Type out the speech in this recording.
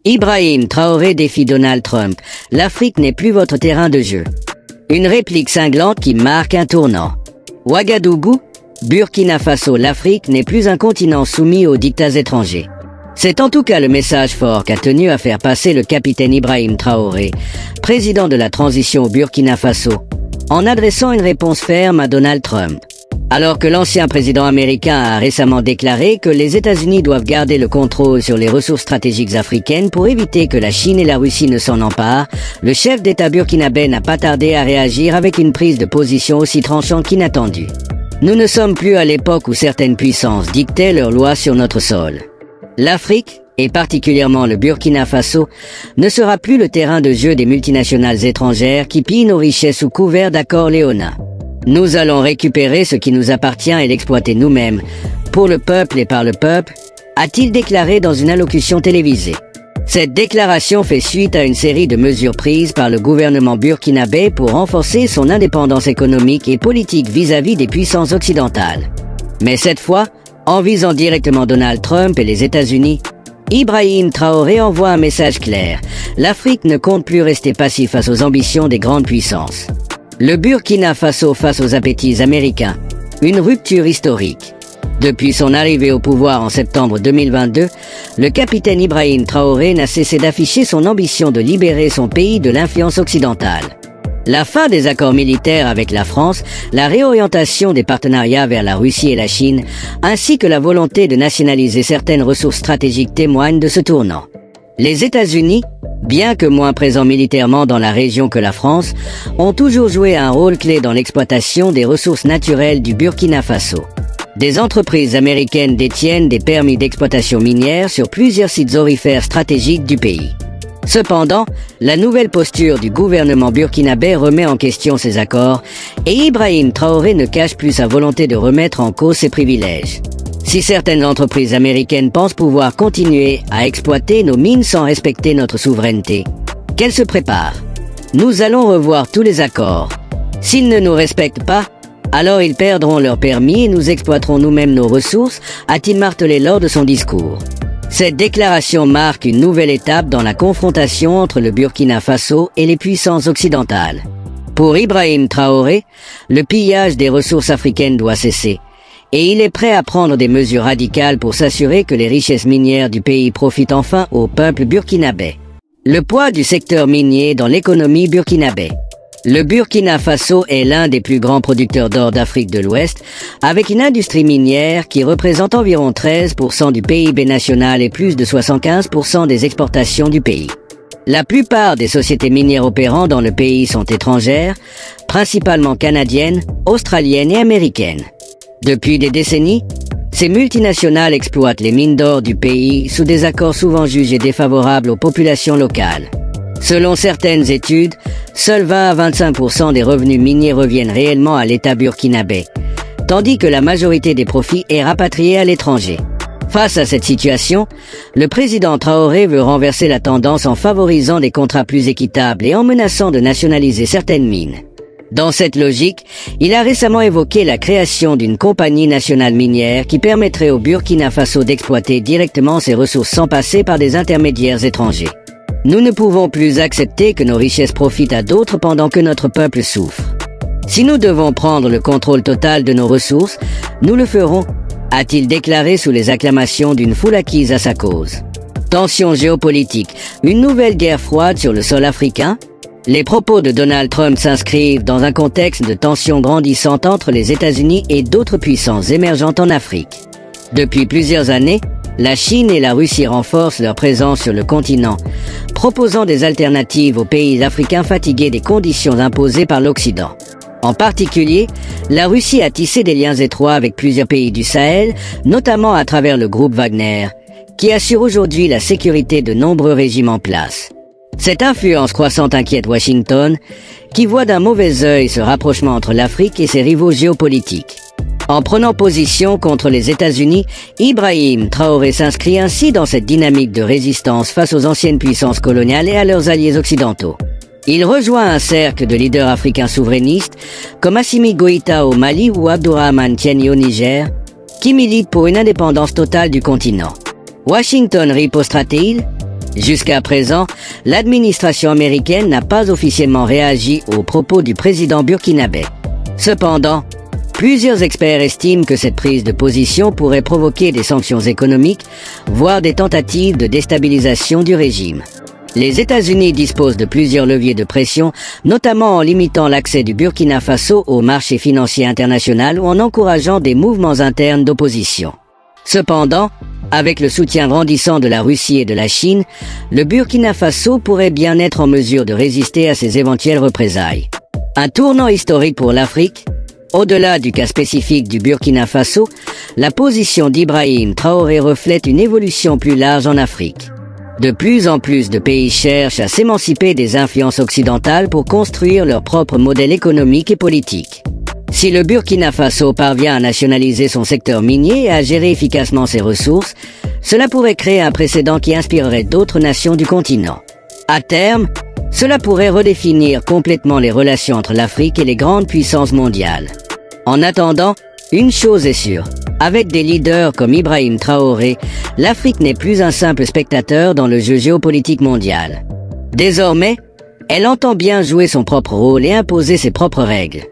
Ibrahim Traoré défie Donald Trump. L'Afrique n'est plus votre terrain de jeu. Une réplique cinglante qui marque un tournant. Ouagadougou, Burkina Faso, l'Afrique n'est plus un continent soumis aux dictats étrangers. C'est en tout cas le message fort qu'a tenu à faire passer le capitaine Ibrahim Traoré, président de la transition au Burkina Faso, en adressant une réponse ferme à Donald Trump. Alors que l'ancien président américain a récemment déclaré que les États-Unis doivent garder le contrôle sur les ressources stratégiques africaines pour éviter que la Chine et la Russie ne s'en emparent, le chef d'État burkinabé n'a pas tardé à réagir avec une prise de position aussi tranchante qu'inattendue. Nous ne sommes plus à l'époque où certaines puissances dictaient leurs lois sur notre sol. L'Afrique, et particulièrement le Burkina Faso, ne sera plus le terrain de jeu des multinationales étrangères qui pillent nos richesses sous couvert d'accords léonins. Nous allons récupérer ce qui nous appartient et l'exploiter nous-mêmes, pour le peuple et par le peuple, a-t-il déclaré dans une allocution télévisée. Cette déclaration fait suite à une série de mesures prises par le gouvernement burkinabé pour renforcer son indépendance économique et politique vis-à-vis des puissances occidentales. Mais cette fois, en visant directement Donald Trump et les États-Unis, Ibrahim Traoré envoie un message clair. L'Afrique ne compte plus rester passif face aux ambitions des grandes puissances. Le Burkina Faso face aux appétits américains. Une rupture historique. Depuis son arrivée au pouvoir en septembre 2022, le capitaine Ibrahim Traoré n'a cessé d'afficher son ambition de libérer son pays de l'influence occidentale. La fin des accords militaires avec la France, la réorientation des partenariats vers la Russie et la Chine, ainsi que la volonté de nationaliser certaines ressources stratégiques témoignent de ce tournant. Les États-Unis, bien que moins présents militairement dans la région que la France, ont toujours joué un rôle clé dans l'exploitation des ressources naturelles du Burkina Faso. Des entreprises américaines détiennent des permis d'exploitation minière sur plusieurs sites aurifères stratégiques du pays. Cependant, la nouvelle posture du gouvernement burkinabé remet en question ces accords et Ibrahim Traoré ne cache plus sa volonté de remettre en cause ses privilèges. Si certaines entreprises américaines pensent pouvoir continuer à exploiter nos mines sans respecter notre souveraineté, qu'elles se préparent. Nous allons revoir tous les accords. S'ils ne nous respectent pas, alors ils perdront leur permis et nous exploiterons nous-mêmes nos ressources, a-t-il martelé lors de son discours. Cette déclaration marque une nouvelle étape dans la confrontation entre le Burkina Faso et les puissances occidentales. Pour Ibrahim Traoré, le pillage des ressources africaines doit cesser. Et il est prêt à prendre des mesures radicales pour s'assurer que les richesses minières du pays profitent enfin au peuple burkinabé. Le poids du secteur minier dans l'économie burkinabé. Le Burkina Faso est l'un des plus grands producteurs d'or d'Afrique de l'Ouest, avec une industrie minière qui représente environ 13% du PIB national et plus de 75% des exportations du pays. La plupart des sociétés minières opérant dans le pays sont étrangères, principalement canadiennes, australiennes et américaines. Depuis des décennies, ces multinationales exploitent les mines d'or du pays sous des accords souvent jugés défavorables aux populations locales. Selon certaines études, seuls 20 à 25% des revenus miniers reviennent réellement à l'État burkinabé, tandis que la majorité des profits est rapatriée à l'étranger. Face à cette situation, le président Traoré veut renverser la tendance en favorisant des contrats plus équitables et en menaçant de nationaliser certaines mines. Dans cette logique, il a récemment évoqué la création d'une compagnie nationale minière qui permettrait au Burkina Faso d'exploiter directement ses ressources sans passer par des intermédiaires étrangers. Nous ne pouvons plus accepter que nos richesses profitent à d'autres pendant que notre peuple souffre. Si nous devons prendre le contrôle total de nos ressources, nous le ferons, a-t-il déclaré sous les acclamations d'une foule acquise à sa cause. Tension géopolitique, une nouvelle guerre froide sur le sol africain? Les propos de Donald Trump s'inscrivent dans un contexte de tensions grandissantes entre les États-Unis et d'autres puissances émergentes en Afrique. Depuis plusieurs années, la Chine et la Russie renforcent leur présence sur le continent, proposant des alternatives aux pays africains fatigués des conditions imposées par l'Occident. En particulier, la Russie a tissé des liens étroits avec plusieurs pays du Sahel, notamment à travers le groupe Wagner, qui assure aujourd'hui la sécurité de nombreux régimes en place. Cette influence croissante inquiète Washington, qui voit d'un mauvais œil ce rapprochement entre l'Afrique et ses rivaux géopolitiques. En prenant position contre les États-Unis, Ibrahim Traoré s'inscrit ainsi dans cette dynamique de résistance face aux anciennes puissances coloniales et à leurs alliés occidentaux. Il rejoint un cercle de leaders africains souverainistes comme Assimi Goïta au Mali ou Abdourahmane Tiani au Niger, qui militent pour une indépendance totale du continent. Washington ripostera-t-il? Jusqu'à présent, l'administration américaine n'a pas officiellement réagi aux propos du président burkinabé. Cependant, plusieurs experts estiment que cette prise de position pourrait provoquer des sanctions économiques, voire des tentatives de déstabilisation du régime. Les États-Unis disposent de plusieurs leviers de pression, notamment en limitant l'accès du Burkina Faso au marché financier international ou en encourageant des mouvements internes d'opposition. Cependant, avec le soutien grandissant de la Russie et de la Chine, le Burkina Faso pourrait bien être en mesure de résister à ces éventuelles représailles. Un tournant historique pour l'Afrique. Au-delà du cas spécifique du Burkina Faso, la position d'Ibrahim Traoré reflète une évolution plus large en Afrique. De plus en plus de pays cherchent à s'émanciper des influences occidentales pour construire leur propre modèle économique et politique. Si le Burkina Faso parvient à nationaliser son secteur minier et à gérer efficacement ses ressources, cela pourrait créer un précédent qui inspirerait d'autres nations du continent. À terme, cela pourrait redéfinir complètement les relations entre l'Afrique et les grandes puissances mondiales. En attendant, une chose est sûre, avec des leaders comme Ibrahim Traoré, l'Afrique n'est plus un simple spectateur dans le jeu géopolitique mondial. Désormais, elle entend bien jouer son propre rôle et imposer ses propres règles.